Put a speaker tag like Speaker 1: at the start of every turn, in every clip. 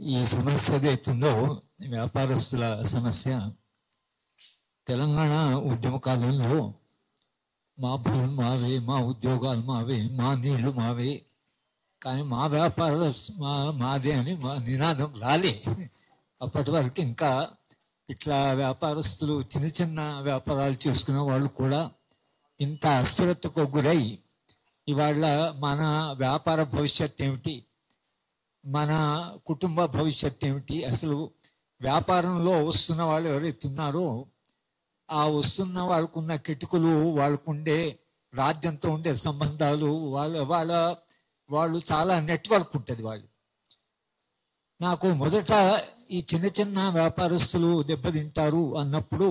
Speaker 1: ఈ సమస్య ఏదైతుందో వ్యాపారస్తుల సమస్య తెలంగాణ ఉద్యమ కాలంలో మా భూములు మావే, మా ఉద్యోగాలు మావే, మా నీళ్లు మావే, కానీ మా వ్యాపారం మాదే అని మా నినాదం రాలే. అప్పటి వరకు ఇంకా ఇట్లా వ్యాపారస్తులు చిన్న చిన్న వ్యాపారాలు చేసుకునే వాళ్ళు కూడా ఇంత అస్థిరతకు గురై ఇవాళ మన వ్యాపార భవిష్యత్ ఏమిటి, మన కుటుంబ భవిష్యత్ ఏమిటి, అసలు వ్యాపారంలో వస్తున్న వాళ్ళు ఎవరైతే ఉన్నారో ఆ వస్తున్న వాళ్ళకున్న కిటుకులు, వాళ్ళకుండే రాజ్యంతో ఉండే సంబంధాలు, వాళ్ళు చాలా నెట్వర్క్ ఉంటుంది వాళ్ళు. నాకు మొదట ఈ చిన్న చిన్న వ్యాపారస్తులు దెబ్బతింటారు అన్నప్పుడు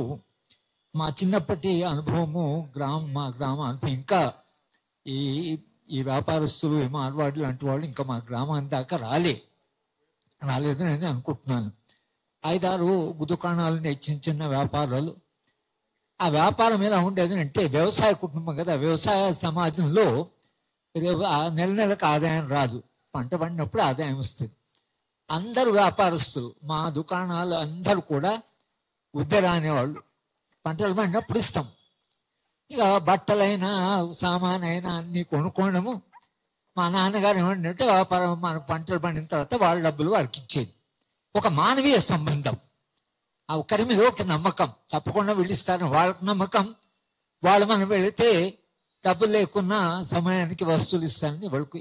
Speaker 1: మా చిన్నప్పటి అనుభవము మా గ్రామ అనుభవం ఇంకా ఈ వ్యాపారస్తులు మార్వాడి లాంటి వాళ్ళు ఇంకా మా గ్రామానికి దాకా రాలేదని నేను అనుకుంటున్నాను. 5-6 దుకాణాలు చిన్న చిన్న వ్యాపారాలు. ఆ వ్యాపారం ఎలా ఉండేది అంటే వ్యవసాయ కుటుంబం కదా, వ్యవసాయ సమాజంలో నెలకు ఆదాయం రాదు, పంట పండినప్పుడు ఆదాయం వస్తుంది. అందరూ వ్యాపారస్తులు, మా దుకాణాలు అందరూ కూడా ఉద్దెర అనేవాళ్ళు. పంటలు పండినప్పుడు ఇస్తాం, ఇక బట్టలైనా సామానైనా అన్నీ కొనుక్కోవడము. మా నాన్నగారు ఏమంటే వ్యాపారం మన పంటలు పండిన తర్వాత వాళ్ళ డబ్బులు వారికి ఇచ్చేది. ఒక మానవీయ సంబంధం, ఆ ఒక్కరి మీద ఒక నమ్మకం, తప్పకుండా వెళ్ళిస్తారు వాళ్ళకి నమ్మకం. వాళ్ళు మనం వెళితే డబ్బులు లేకున్నా సమయానికి వస్తువులు ఇస్తారని వాళ్ళకు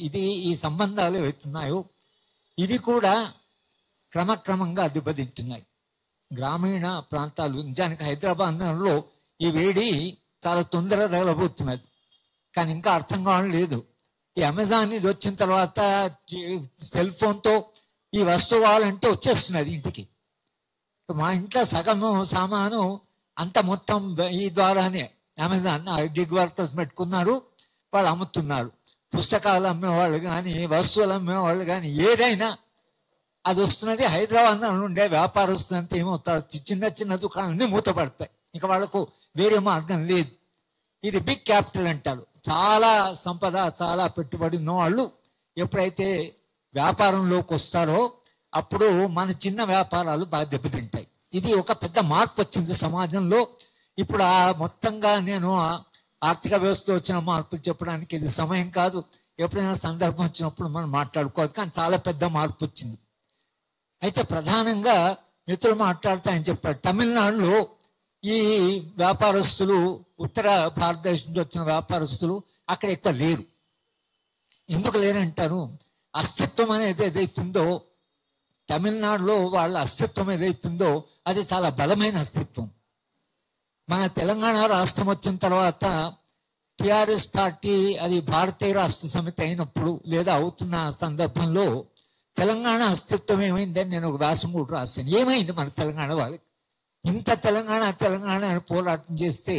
Speaker 1: ఈ సంబంధాలు ఏవైతున్నాయో ఇవి కూడా క్రమక్రమంగా దెబ్బతింటున్నాయి. గ్రామీణ ప్రాంతాలు, నిజానికి హైదరాబాద్లో ఈ వేడి చాలా తొందరగా తగలబోతున్నది, కానీ ఇంకా అర్థం కావడం లేదు. ఈ అమెజాన్ ఇది వచ్చిన తర్వాత సెల్ ఫోన్తో ఈ వస్తువు కావాలంటే వచ్చేస్తున్నది ఇంటికి. మా ఇంట్లో సగము సామాను అంత మొత్తం ఈ ద్వారానే అమెజాన్ గిగ్ వర్కర్స్ పెట్టుకున్నారు, వాళ్ళు అమ్ముతున్నారు. పుస్తకాలు అమ్మేవాళ్ళు కానీ, వస్తువులు అమ్మేవాళ్ళు కానీ, ఏదైనా అది వస్తున్నది. హైదరాబాద్ ఉండే వ్యాపారస్తులంతా ఏమవుతారు, చిన్న చిన్న దుకాణాలన్నీ మూతపడతాయి, ఇక వాళ్ళకు వేరే మార్గం లేదు. ఇది బిగ్ క్యాపిటల్ అంటారు. చాలా సంపద, చాలా పెట్టుబడి ఉన్న వాళ్ళు ఎప్పుడైతే వ్యాపారంలోకి వస్తారో అప్పుడు మన చిన్న వ్యాపారాలు బాగా దెబ్బతింటాయి. ఇది ఒక పెద్ద మార్పు వచ్చింది సమాజంలో. ఇప్పుడు మొత్తంగా నేను ఆర్థిక వ్యవస్థ వచ్చిన మార్పులు చెప్పడానికి ఇది సమయం కాదు. ఎప్పుడైనా సందర్భం వచ్చినప్పుడు మనం మాట్లాడుకోవాలి, కానీ చాలా పెద్ద మార్పు వచ్చింది. అయితే ప్రధానంగా మిత్రులు మాట్లాడుతా అని చెప్పారు, తమిళనాడులో ఈ వ్యాపారస్తులు, ఉత్తర భారతదేశం నుంచి వచ్చిన వ్యాపారస్తులు అక్కడ ఎక్కువ లేరు. ఎందుకు లేరంటారు, అస్తిత్వం అనేది ఏదైతుందో తమిళనాడులో వాళ్ళ అస్తిత్వం ఏదైతుందో అది చాలా బలమైన అస్తిత్వం. మన తెలంగాణ రాష్ట్రం వచ్చిన తర్వాత టిఆర్ఎస్ పార్టీ అది భారతీయ రాష్ట్ర సమితి అయినప్పుడు లేదా అవుతున్న సందర్భంలో తెలంగాణ అస్తిత్వం ఏమైందని నేను ఒక వ్యాసం కూడా రాశాను. ఏమైంది మన తెలంగాణ వాళ్ళకి? ఇంత తెలంగాణ అని పోరాటం చేస్తే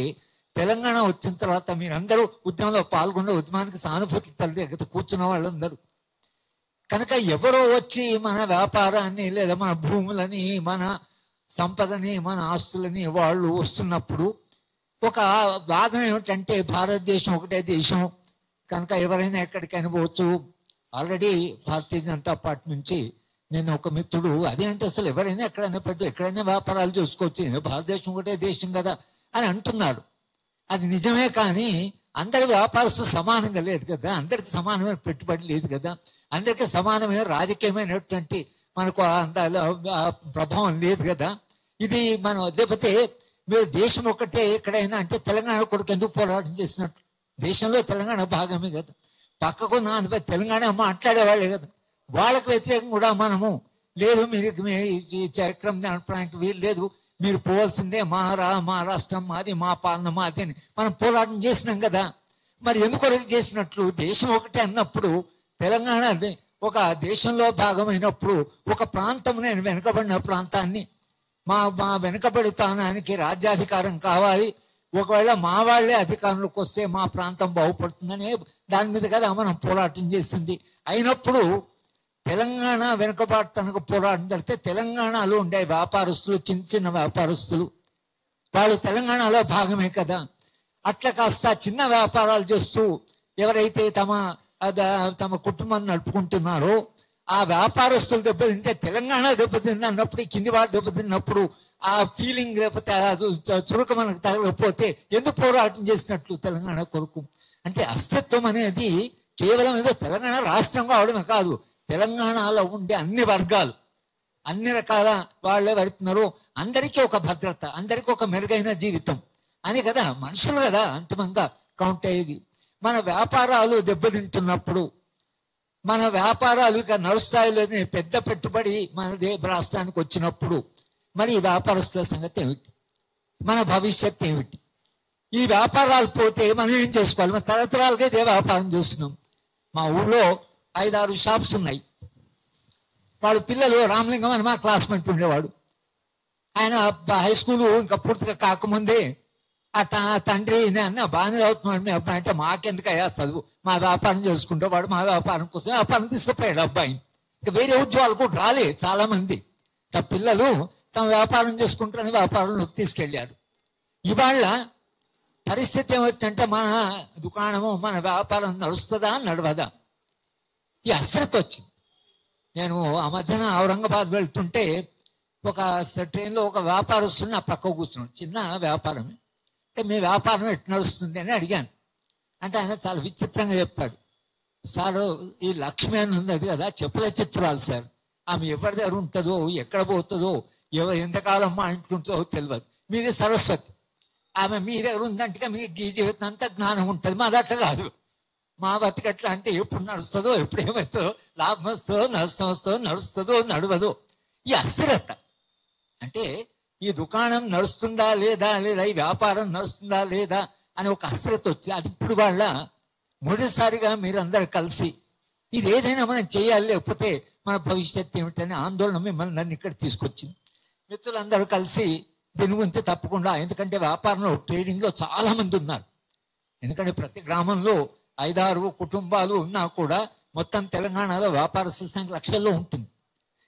Speaker 1: తెలంగాణ వచ్చిన తర్వాత మీరందరూ ఉద్యమంలో పాల్గొన్న, ఉద్యమానికి సానుభూతి తల్లి కూర్చున్న వాళ్ళందరూ కనుక ఎవరో వచ్చి మన వ్యాపారాన్ని లేదా మన భూములని, మన సంపదని, మన ఆస్తులని వాళ్ళు వస్తున్నప్పుడు ఒక వాదన ఏమిటంటే భారతదేశం ఒకటే దేశం కనుక ఎవరైనా ఎక్కడికైనా పోవచ్చు. ఆల్రెడీ భారతీయ జనతా పార్టీ నుంచి నేను ఒక మిత్రుడు అదేంటే అసలు ఎవరైనా ఎక్కడైనా వ్యాపారాలు చూసుకోవచ్చు, భారతదేశం ఒకటే దేశం కదా అని అంటున్నాడు. అది నిజమే, కానీ అందరి వ్యాపారస్తు సమానంగా లేదు కదా, అందరికి సమానమైన పెట్టుబడి లేదు కదా, అందరికీ సమానమైన రాజకీయమైనటువంటి మనకు ప్రభావం లేదు కదా. ఇది మనం లేకపోతే మీరు దేశం ఒకటే ఎక్కడైనా అంటే తెలంగాణ కొరకు ఎందుకు పోరాటం చేసినట్టు? దేశంలో తెలంగాణ భాగమే కదా, పక్కకు తెలంగాణ మాట్లాడేవాళ్ళే కదా, వాళ్ళకు వ్యతిరేకం కూడా మనము లేదు, మీరు చక్రం నడపడానికి వీలు లేదు, మీరు పోవాల్సిందే మా రాష్ట్రం మాది, మా పాలన మాది అని మనం పోరాటం చేసినాం కదా. మరి ఎందుకు చేసినట్లు? దేశం ఒకటే అన్నప్పుడు తెలంగాణ ఒక దేశంలో భాగమైనప్పుడు ఒక ప్రాంతం, నేను వెనుకబడిన ప్రాంతాన్ని, మా వెనుకబడితానానికి రాజ్యాధికారం కావాలి, ఒకవేళ మా వాళ్ళే అధికారంలోకి వస్తే మా ప్రాంతం బాగుపడుతుందని దాని మీద కదా మనం పోరాటం చేసింది. అయినప్పుడు తెలంగాణ వెనుకబాటుతనకు పోరాటం జరిగితే తెలంగాణలో ఉండే వ్యాపారస్తులు, చిన్న చిన్న వ్యాపారస్తులు, వాళ్ళు తెలంగాణలో భాగమే కదా. అట్లా కాస్త చిన్న వ్యాపారాలు చేస్తూ ఎవరైతే తమ కుటుంబాన్ని నడుపుకుంటున్నారో ఆ వ్యాపారస్తులు దెబ్బతింటే తెలంగాణ దెబ్బతింది అన్నప్పుడు, కింది వాడు దెబ్బతిన్నప్పుడు ఆ ఫీలింగ్ లేకపోతే చురుక మనకు తగలకపోతే ఎందుకు పోరాటం చేసినట్లు తెలంగాణ కొరకు? అంటే అస్తిత్వం అనేది కేవలం ఏదో తెలంగాణ రాష్ట్రం కావడమే కాదు, తెలంగాణలో ఉండే అన్ని వర్గాలు, అన్ని రకాల వాళ్ళే వెళ్తున్నారు, అందరికీ ఒక భద్రత, అందరికీ ఒక మెరుగైన జీవితం అని కదా, మనుషులు కదా అంతిమంగా కౌంట్ అయ్యేది. మన వ్యాపారాలు దెబ్బతింటున్నప్పుడు, మన వ్యాపారాలు ఇక నడుస్తాయిలోనే పెద్ద పెట్టుబడి మన రాష్ట్రానికి వచ్చినప్పుడు మరి ఈ వ్యాపారస్తుల సంగతి ఏమిటి? మన భవిష్యత్తు ఏమిటి? ఈ వ్యాపారాలు పోతే మనం ఏం చేసుకోవాలి? మన తరతరాలుగా ఇదే వ్యాపారం చేస్తున్నాం. మా ఊళ్ళో 5-6 షాప్స్ ఉన్నాయి. వాడు పిల్లలు, రామలింగం అని మా క్లాస్మేట్ ఉండేవాడు, ఆయన హై స్కూలు ఇంకా పూర్తిగా కాకముందే ఆ తండ్రి అన్న బాగానే చదువుతున్నాడు మీ అబ్బాయి అంటే, మాకెందుకయ్యా చదువు, మా వ్యాపారం చేసుకుంటే వాడు మా వ్యాపారం కోసం వ్యాపారం తీసుకుపోయాడు అబ్బాయిని. ఇంకా వేరే ఉద్యోగాలు కూడా రాలే చాలా మంది. పిల్లలు తమ వ్యాపారం చేసుకుంటారని వ్యాపారంలోకి తీసుకెళ్ళారు. ఇవాళ పరిస్థితి ఏమవుతుందంటే మన దుకాణము, మన వ్యాపారం నడుస్తుందా నడవదా, ఈ అశ్రద్ధ వచ్చింది. నేను ఆ మధ్యన ఔరంగాబాద్ వెళ్తుంటే ఒక ట్రైన్లో ఒక వ్యాపారస్తుని నా పక్క కూర్చున్నాడు, చిన్న వ్యాపారమే. అంటే మీ వ్యాపారం ఎట్లా నడుస్తుంది అని అడిగాను. అంటే ఆయన చాలా విచిత్రంగా చెప్పాడు, సార్ ఈ లక్ష్మి అని ఉంది అది కదా, చెప్పుల చిత్రాలు సార్, ఆమె ఎవరి దగ్గర ఉంటుందో, ఎక్కడ పోతుందో, ఎంతకాలం మా ఇంట్లో ఉంటుందో తెలియదు. మీది సరస్వతి, ఆమె మీ దగ్గర ఉందంటే మీకు ఈ జీవితం అంతా జ్ఞానం ఉంటుంది. మా దట్ట కాదు, మా బతికట్లా అంటే ఎప్పుడు నడుస్తుందో, ఎప్పుడు ఏమవుతుందో, లాభం వస్తుందో, నష్టం వస్తుందో, నడుస్తుందో నడవదో, ఈ అస్థిరత. అంటే ఈ దుకాణం నడుస్తుందా లేదా, లేదా ఈ వ్యాపారం నడుస్తుందా లేదా అని ఒక అస్థిరత వచ్చింది. అది ఇప్పుడు వాళ్ళ మొదటిసారిగా మీరందరూ కలిసి ఇది ఏదైనా మనం చేయాలి, లేకపోతే మన భవిష్యత్తు ఏమిటనే ఆందోళన మిమ్మల్ని నన్ను ఇక్కడ తీసుకొచ్చింది. మిత్రులందరూ కలిసి దీని గురించి తప్పకుండా, ఎందుకంటే వ్యాపారంలో ట్రేడింగ్లో చాలా మంది ఉన్నారు. ఎందుకంటే ప్రతి గ్రామంలో 5-6 కుటుంబాలు ఉన్నా కూడా మొత్తం తెలంగాణలో వ్యాపారస్తుల సంఖ్య లక్షల్లో ఉంటుంది.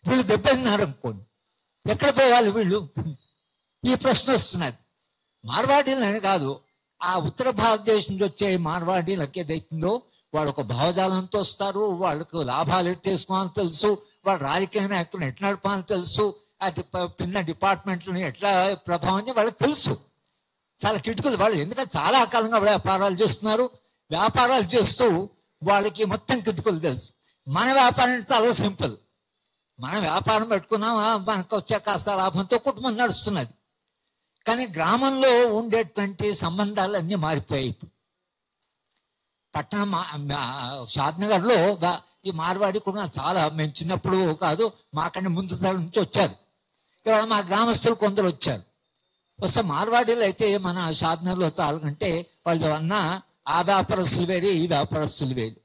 Speaker 1: వీళ్ళు దెబ్బతిన్నారు అనుకోండి, ఎక్కడ పోవాలి వీళ్ళు? ఈ ప్రశ్న వస్తున్నది. మార్వాడీలు అని కాదు, ఆ ఉత్తర భారతదేశం నుంచి వచ్చే మార్వాడీలకు ఏదైతుందో వాళ్ళు ఒక భావజాలంతో వస్తారు, వాళ్ళకు లాభాలు ఎట్లా చేసుకోవాలని తెలుసు, వాళ్ళ రాజకీయ నాయకులను ఎట్లా నడపాలని తెలుసు, అది పిన్న డిపార్ట్మెంట్లను ఎట్లా ప్రభావం వాళ్ళకి తెలుసు. చాలా కిటుకులు వాళ్ళు, ఎందుకంటే చాలా కాలంగా వ్యాపారాలు చేస్తున్నారు. వ్యాపారాలు చేస్తూ వాళ్ళకి మొత్తం కిటుకులు తెలుసు. మన వ్యాపారం చాలా సింపుల్, మన వ్యాపారం పెట్టుకున్నామా, మనకు వచ్చే కాస్త లాభంతో కుటుంబం నడుస్తున్నది. కానీ గ్రామంలో ఉండేటువంటి సంబంధాలన్నీ మారిపోయాయి. ఇప్పుడు పట్టణం షాద్నగర్లో ఈ మార్వాడి కూడా చాలా, మేము చిన్నప్పుడు కాదు మాకన్నా ముందు తరం నుంచి వచ్చారు. ఇవాళ మా గ్రామస్తులు కొందరు వచ్చారు. వస్తే మార్వాడీలు అయితే మన షాద్నగర్లో చాలా, అంటే వాళ్ళు అన్నా ఆ వ్యాపారస్తులు వేరే, ఈ వ్యాపారస్తులు వేరు.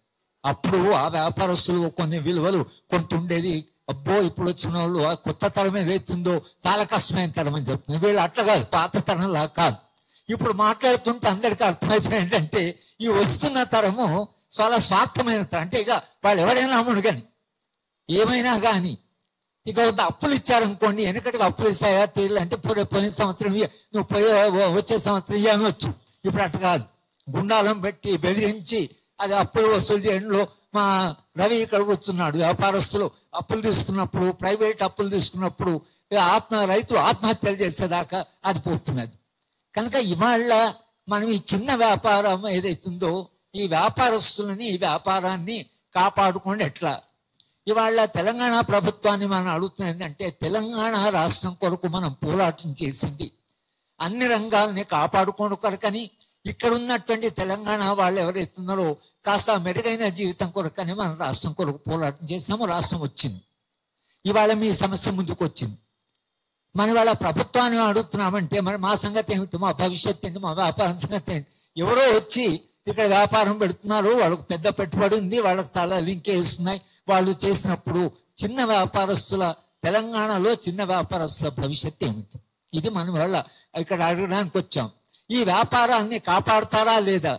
Speaker 1: అప్పుడు ఆ వ్యాపారస్తులు కొన్ని విలువలు కొంత ఉండేది. అబ్బో ఇప్పుడు వచ్చిన వాళ్ళు ఆ కొత్త తరం ఏదైతుందో చాలా కష్టమైన తరం అని చెప్తున్నారు. వీళ్ళు అట్లా కాదు, పాత తరంలా కాదు. ఇప్పుడు మాట్లాడుతుంటే అందరికీ అర్థమైపోయింది ఏంటంటే ఈ వస్తున్న తరము చాలా స్వార్థమైన తరం. అంటే ఇక వాళ్ళు ఎవరైనా అమ్ముడు కానీ ఏమైనా కానీ, ఇక అప్పులు ఇచ్చారనుకోండి, వెనకటికి అప్పులు ఇస్తాయా తీరు అంటే పోయిన సంవత్సరం నువ్వు వచ్చే సంవత్సరం ఇవ్వనొచ్చు. ఇప్పుడు అట్లా కాదు, గుండాలం పెట్టి బెదిరించి అది అప్పులు వసూలు చేయడంలో మా రవి ఇక్కడ కూర్చున్నాడు. వ్యాపారస్తులు అప్పులు తీసుకున్నప్పుడు, ప్రైవేట్ అప్పులు తీసుకున్నప్పుడు రైతు ఆత్మహత్యలు చేసేదాకా అది పోతున్నది. కనుక ఇవాళ మనం ఈ చిన్న వ్యాపారం ఏదైతుందో ఈ వ్యాపారస్తులని, ఈ వ్యాపారాన్ని కాపాడుకోండి ఎట్లా. ఇవాళ తెలంగాణ ప్రభుత్వాన్ని మనం అడుగుతున్నది ఏంటంటే, తెలంగాణ రాష్ట్రం కొరకు మనం పోరాటం చేసింది అన్ని రంగాలని కాపాడుకోవడం కొరకని. ఇక్కడ ఉన్నటువంటి తెలంగాణ వాళ్ళు ఎవరైతున్నారో కాస్త మెరుగైన జీవితం కొరకని మనం రాష్ట్రం కొరకు పోరాటం చేసాము, రాష్ట్రం వచ్చింది. ఇవాళ మీ సమస్య ముందుకు వచ్చింది. మన వాళ్ళ ప్రభుత్వాన్ని అడుగుతున్నామంటే మరి మా సంగతి ఏమిటి, మా భవిష్యత్తు ఏంటి, మా వ్యాపారం సంగతి ఏంటి? ఎవరో వచ్చి ఇక్కడ వ్యాపారం పెడుతున్నారు, వాళ్ళకు పెద్ద పెట్టుబడి ఉంది, వాళ్ళకి చాలా లింక్ వేస్తున్నాయి. వాళ్ళు చేసినప్పుడు చిన్న వ్యాపారస్తుల, తెలంగాణలో చిన్న వ్యాపారస్తుల భవిష్యత్తు ఏమిటి? ఇది మనం వాళ్ళ ఇక్కడ అడగడానికి వచ్చాం. ఈ వ్యాపారాన్ని కాపాడతారా లేదా?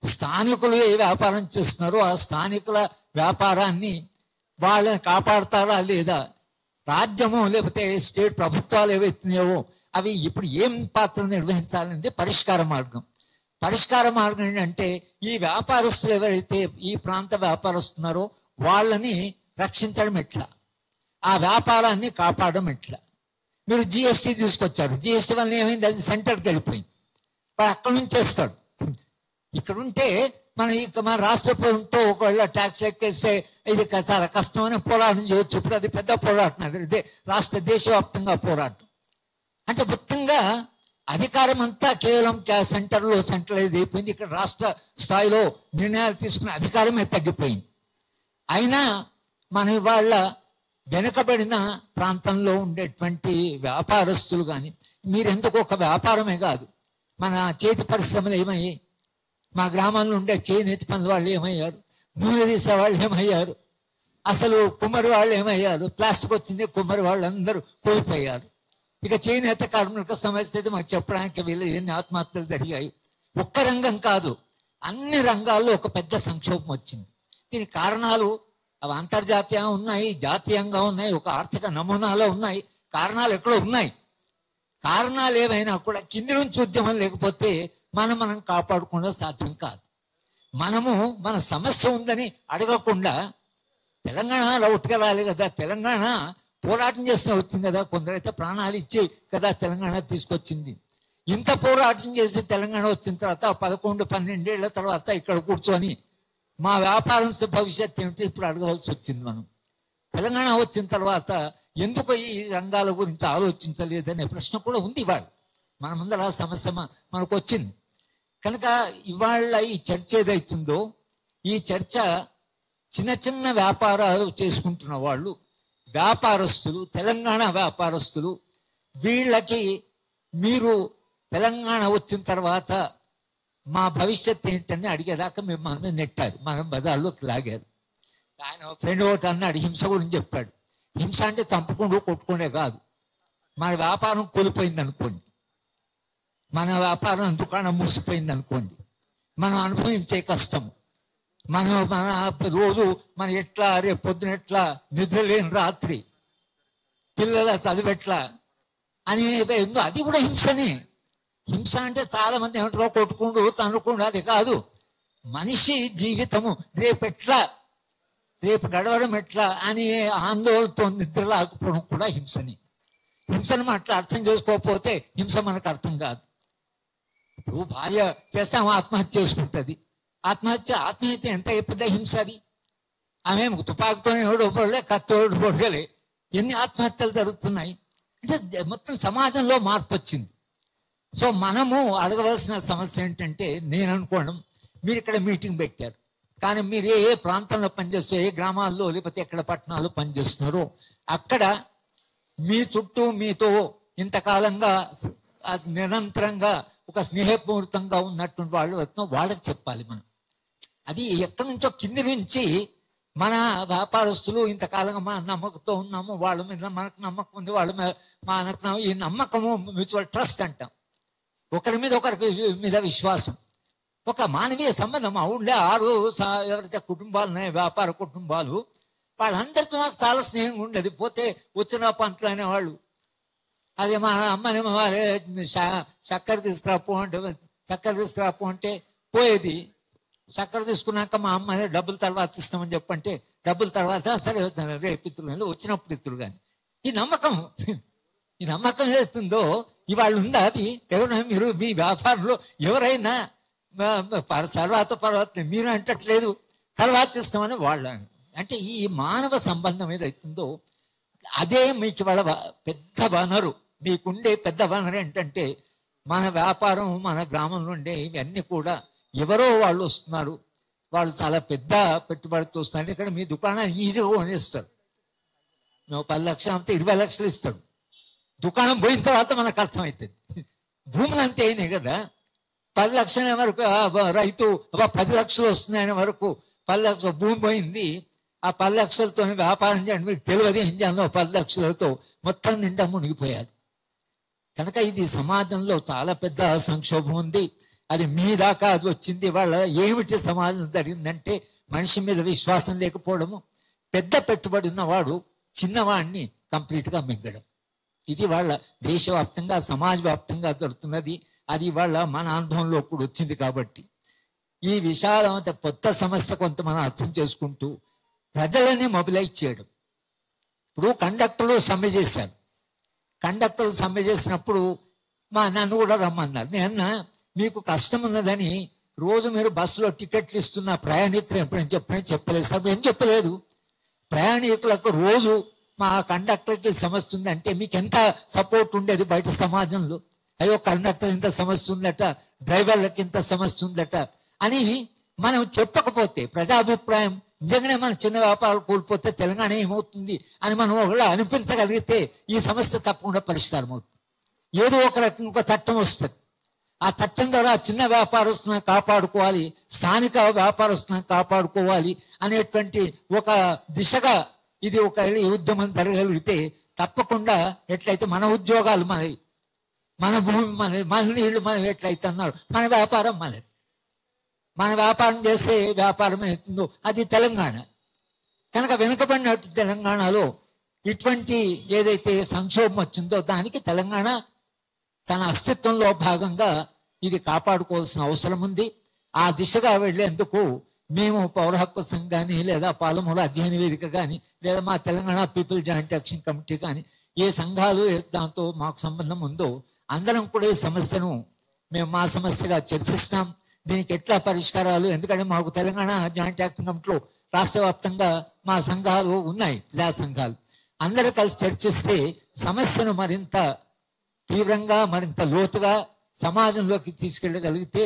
Speaker 1: స్థానికులు ఏ వ్యాపారం చేస్తున్నారో ఆ స్థానికుల వ్యాపారాన్ని వాళ్ళని కాపాడతారా లేదా? రాజ్యము లేకపోతే స్టేట్ ప్రభుత్వాలు ఏవైతున్నాయో అవి ఇప్పుడు ఏం పాత్ర నిర్వహించాలనేది పరిష్కార మార్గం. పరిష్కార మార్గం ఏంటంటే ఈ వ్యాపారస్తులు ఎవరైతే ఈ ప్రాంత వ్యాపారస్తున్నారో వాళ్ళని రక్షించడం ఎట్లా, ఆ వ్యాపారాన్ని కాపాడడం ఎట్లా. మీరు జిఎస్టీ తీసుకొచ్చారు, జిఎస్టీ వల్ల ఏమైంది, అది సెంటర్కి వెళ్ళిపోయింది, వాడు అక్కడి నుంచి వేస్తాడు. ఇక్కడ ఉంటే మన రాష్ట్ర ప్రభుత్వంతో ఒకవేళ ట్యాక్స్ లెక్కేస్తే ఇది చాలా కష్టమైన పోరాటం చేయవచ్చు. ఇప్పుడు అది పెద్ద పోరాటం, అది ఇదే దేశవ్యాప్తంగా పోరాటం. అంటే మొత్తంగా అధికారం అంతా కేవలం సెంటర్లో సెంట్రలైజ్ అయిపోయింది. ఇక్కడ రాష్ట్ర స్థాయిలో నిర్ణయాలు తీసుకునే అధికారమే తగ్గిపోయింది. అయినా మనం ఇవాళ వెనుకబడిన ప్రాంతంలో ఉండేటువంటి వ్యాపారస్తులు కానీ, మీరెందుకు ఒక వ్యాపారమే కాదు, మన చేతి పరిశ్రమలు ఏమయ్యాయి, మా గ్రామంలో ఉండే చేనేతి పనుల వాళ్ళు ఏమయ్యారు, నూనె తీసే వాళ్ళు ఏమయ్యారు, అసలు కుమ్మరి వాళ్ళు ఏమయ్యారు, ప్లాస్టిక్ వచ్చింది కుమ్మరి వాళ్ళు అందరూ కోల్పోయారు. ఇక చేనేత కార్మికుల సమస్య అయితే మాకు చెప్పడానికి వీళ్ళు ఎన్ని ఆత్మహత్యలు జరిగాయి. ఒక్క రంగం కాదు, అన్ని రంగాల్లో ఒక పెద్ద సంక్షోభం వచ్చింది. దీనికి కారణాలు అవి అంతర్జాతీయంగా ఉన్నాయి, జాతీయంగా ఉన్నాయి, ఒక ఆర్థిక నమూనాలో ఉన్నాయి. కారణాలు ఎక్కడో ఉన్నాయి. కారణాలు ఏమైనా కూడా కింది నుంచి ఉద్యమం లేకపోతే మనం కాపాడుకోవడం సాధ్యం కాదు. మనము మన సమస్య ఉందని అడగకుండా తెలంగాణలో ఉట్టుకెళ్ళాలి కదా, తెలంగాణ పోరాటం చేస్తే వచ్చింది కదా, కొందరైతే ప్రాణాలు ఇచ్చి కదా తెలంగాణ తీసుకొచ్చింది. ఇంత పోరాటం చేసి తెలంగాణ వచ్చిన తర్వాత 11-12 ఏళ్ల తర్వాత ఇక్కడ కూర్చొని మా వ్యాపారం భవిష్యత్తు ఏమిటి ఇప్పుడు అడగవలసి వచ్చింది. మనం తెలంగాణ వచ్చిన తర్వాత ఎందుకు ఈ రంగాల గురించి ఆలోచించలేదనే ప్రశ్న కూడా ఉంది. ఇవాళ మన ముందర ఆ సమస్య మనకు వచ్చింది కనుక ఇవాళ ఈ చర్చ ఏదైతుందో, ఈ చర్చ చిన్న చిన్న వ్యాపారాలు చేసుకుంటున్న వాళ్ళు, వ్యాపారస్తులు, తెలంగాణ వ్యాపారస్తులు, వీళ్ళకి మీరు తెలంగాణ వచ్చిన తర్వాత మా భవిష్యత్తు ఏంటని అడిగేదాకా మిమ్మల్ని నెట్టారు, మనం బజార్లోకి లాగారు. ఆయన ఫ్రెండ్ ఒకటి అన్నాడు, హింస గురించి చెప్పాడు. హింస అంటే చంపుకుంటూ కొట్టుకునే కాదు. మన వ్యాపారం కోల్పోయింది అనుకోండి, మన వ్యాపారం దుకాణం మూసిపోయింది అనుకోండి, మనం అనుభవించే కష్టం, మన రోజు మన ఎట్లా, రేపు పొద్దున ఎట్లా, నిద్ర లేని రాత్రి, పిల్లల చదివెట్లా అని అది కూడా హింసనే. హింస అంటే చాలా మంది ఏమంటారో కొట్టుకుంటూ తనుకుంటూ, అది కాదు. మనిషి జీవితము రేపు గడవడం ఎట్లా అని ఆందోళనతో నిద్ర లేకపోవడం కూడా హింసని. హింసను మనం అట్లా అర్థం చేసుకోకపోతే హింస మనకు అర్థం కాదు. ఇప్పుడు భార్య చేస్తాం ఆత్మహత్య చేసుకుంటుంది, ఆత్మహత్య ఎంత పెద్ద హింస అది. ఆమె తుపాకుతో ఎవడోపడలే, కత్తోడు పొడగలే, ఎన్ని ఆత్మహత్యలు జరుగుతున్నాయి. అంటే మొత్తం సమాజంలో మార్పు వచ్చింది. సో మనము అడగవలసిన సమస్య ఏంటంటే, నేను అనుకోవడం, మీరు ఇక్కడ మీటింగ్ పెట్టారు, కానీ మీరు ఏ ప్రాంతంలో పనిచేస్తారో, ఏ గ్రామాల్లో లేకపోతే ఎక్కడ పట్టణాల్లో పనిచేస్తున్నారో, అక్కడ మీ చుట్టూ మీతో ఇంతకాలంగా నిరంతరంగా ఒక స్నేహపూరితంగా ఉన్నటువంటి వాళ్ళకి చెప్పాలి మనం. అది ఎక్కడి నుంచో కింది నుంచి మన వ్యాపారస్తులు ఇంతకాలంగా మన నమ్మకంతో ఉన్నాము, వాళ్ళ మీద మనకు నమ్మకం ఉంది, వాళ్ళ మీద మనకు ఈ నమ్మకము మ్యూచువల్ ట్రస్ట్ అంటాం. ఒకరి మీద మీద విశ్వాసం, ఒక మానవీయ సంబంధం. ఉండే 6 ఎవరైతే కుటుంబాలు ఉన్నాయి, వ్యాపార కుటుంబాలు, వాళ్ళందరితో నాకు చాలా స్నేహంగా ఉండేది. పోతే వచ్చిన పంటలు అనేవాళ్ళు, అదే మా అమ్మని వారే చక్కెర తీసుకురాపో అంటే పోయేది. చక్కెర తీసుకున్నాక మా అమ్మ డబ్బులు తర్వాత ఇస్తామని చెప్పంటే, డబ్బుల తర్వాత సరే రేపు ఇత్తులు కానీ వచ్చినప్పుడు ఇత్తులు కానీ. ఈ నమ్మకం ఏదైతుందో ఇవాళ ఉందా? అది ఎవరైనా మీరు మీ వ్యాపారంలో ఎవరైనా తర్వాత మీరు అంటట్లేదు, తర్వాత ఇస్తామని వాళ్ళు అంటే ఈ మానవ సంబంధం ఏదైతుందో అదే మీకు వాళ్ళ పెద్ద వనరు. మీకుండే పెద్ద వనరు ఏంటంటే మన వ్యాపారం, మన గ్రామంలో ఉండే ఇవన్నీ కూడా ఎవరో వాళ్ళు వస్తున్నారు, వాళ్ళు చాలా పెద్ద పెట్టుబడితో వస్తున్నారు. ఇక్కడ మీ దుకాణాన్ని ఈజీగా కొనేస్తారు. మేము 10 లక్షలు అంటే 20 లక్షలు ఇస్తాడు. దుకాణం పోయిన తర్వాత మనకు అర్థమవుతుంది. భూములు అంతే అయినాయి కదా, 10 లక్షల వరకు రైతు 10 లక్షలు వస్తున్నాయనే వరకు 10 లక్షల భూమి పోయింది. ఆ 10 లక్షలతో వ్యాపారం చేయండి, మీకు తెలియదు ఏం చేయాలో. 10 లక్షలతో మొత్తం నిండా మునిగిపోయారు. కనుక ఇది సమాజంలో చాలా పెద్ద సంక్షోభం ఉంది. అది మీ దాకా అది వచ్చింది. వాళ్ళ ఏమిటి సమాజం జరిగిందంటే మనిషి మీద విశ్వాసం లేకపోవడము, పెద్ద పెట్టుబడి ఉన్నవాడు చిన్నవాడిని కంప్లీట్గా మింగడం. ఇది వాళ్ళ దేశవ్యాప్తంగా సమాజ వ్యాప్తంగా జరుగుతున్నది. అది వాళ్ళ మన అనుభవంలో కూడా వచ్చింది. కాబట్టి ఈ విషయాలు కొత్త సమస్య కొంత మనం అర్థం చేసుకుంటూ ప్రజలని మొబిలైజ్ చేయడం. ఇప్పుడు కండక్టర్లు సమ్మె చేశారు. కండక్టర్లు సమ్మె చేసినప్పుడు నన్ను కూడా రమ్మన్నారు. నేను మీకు కష్టం ఉన్నదని రోజు మీరు బస్సులో టికెట్లు ఇస్తున్న ప్రయాణికులు ఎప్పుడైనా చెప్పలేదు సార్. ఏం చెప్పలేదు. ప్రయాణికులకు రోజు మా కండక్టర్కి సమస్య ఉందంటే మీకు ఎంత సపోర్ట్ ఉండేది బయట సమాజంలో. అయ్యో కండక్టర్ ఇంత సమస్య ఉందట, డ్రైవర్లకి ఇంత సమస్య ఉందట అని మనం చెప్పకపోతే, ప్రజాభిప్రాయం నిజంగానే మన చిన్న వ్యాపారాలు కోల్పోతే తెలంగాణ ఏమవుతుంది అని మనం ఒకవేళ అనిపించగలిగితే ఈ సమస్య తప్పకుండా పరిష్కారం అవుతుంది. ఏదో ఒక రకంగా ఒక చట్టం వస్తుంది. ఆ చట్టం ద్వారా చిన్న వ్యాపారస్తులను కాపాడుకోవాలి, స్థానిక వ్యాపారస్తులను కాపాడుకోవాలి అనేటువంటి ఒక దిశగా ఇది ఒక ఉద్యమం జరగలిగితే తప్పకుండా ఎట్లయితే మన ఉద్యోగాలు మనవి, మన భూమి మనది, మన నీళ్లు మనవి ఎట్లయితే అన్నారు, మన వ్యాపారం మనది. మన వ్యాపారం చేసే వ్యాపారం అవుతుందో అది తెలంగాణ. కనుక వెనుకబడినట్టు తెలంగాణలో ఇటువంటి ఏదైతే సంక్షోభం వచ్చిందో దానికి తెలంగాణ తన అస్తిత్వంలో భాగంగా ఇది కాపాడుకోవాల్సిన అవసరం ఉంది. ఆ దిశగా వెళ్లేందుకు మేము పౌర హక్కు సంఘం కానీ, లేదా పాలమూల అధ్యయన వేదిక కానీ, లేదా మా Telangana people joint action committee కానీ, ఏ సంఘాలు దాంతో మాకు సంబంధం ఉందో అందరం కూడా ఈ సమస్యను మేము మా సమస్యగా చర్చిస్తాం. దీనికి ఎట్లా పరిష్కారాలు, ఎందుకంటే మాకు తెలంగాణ జాయింట్ యాక్షన్ కమిటీలో రాష్ట్ర వ్యాప్తంగా మా సంఘాలు ఉన్నాయి, ప్రజా సంఘాలు. అందరూ కలిసి చర్చిస్తే సమస్యను మరింత తీవ్రంగా, మరింత లోతుగా సమాజంలోకి తీసుకెళ్ళగలిగితే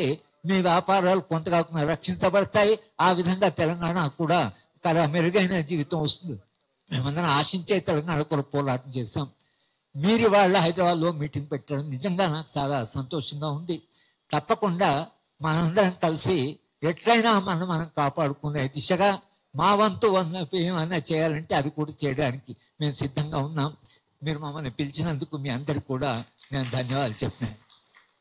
Speaker 1: మీ వ్యాపారాలు కొంతగా రక్షించబడతాయి. ఆ విధంగా తెలంగాణ కూడా ఒక మెరుగైన జీవితం వస్తుంది. మేమందరం ఆశించే తెలంగాణ కూడా పోరాటం చేశాం. మీరు వాళ్ళ హైదరాబాద్లో మీటింగ్ పెట్టడం నిజంగా నాకు చాలా సంతోషంగా ఉంది. తప్పకుండా మనందరం కలిసి ఎట్లయినా మనం కాపాడుకునే దిశగా మా వంతు ఏమన్నా చేయాలంటే అది కూడా చేయడానికి మేము సిద్ధంగా ఉన్నాం. మీరు మమ్మల్ని పిలిచినందుకు మీ అందరికి కూడా నేను ధన్యవాదాలు చెప్తున్నాను.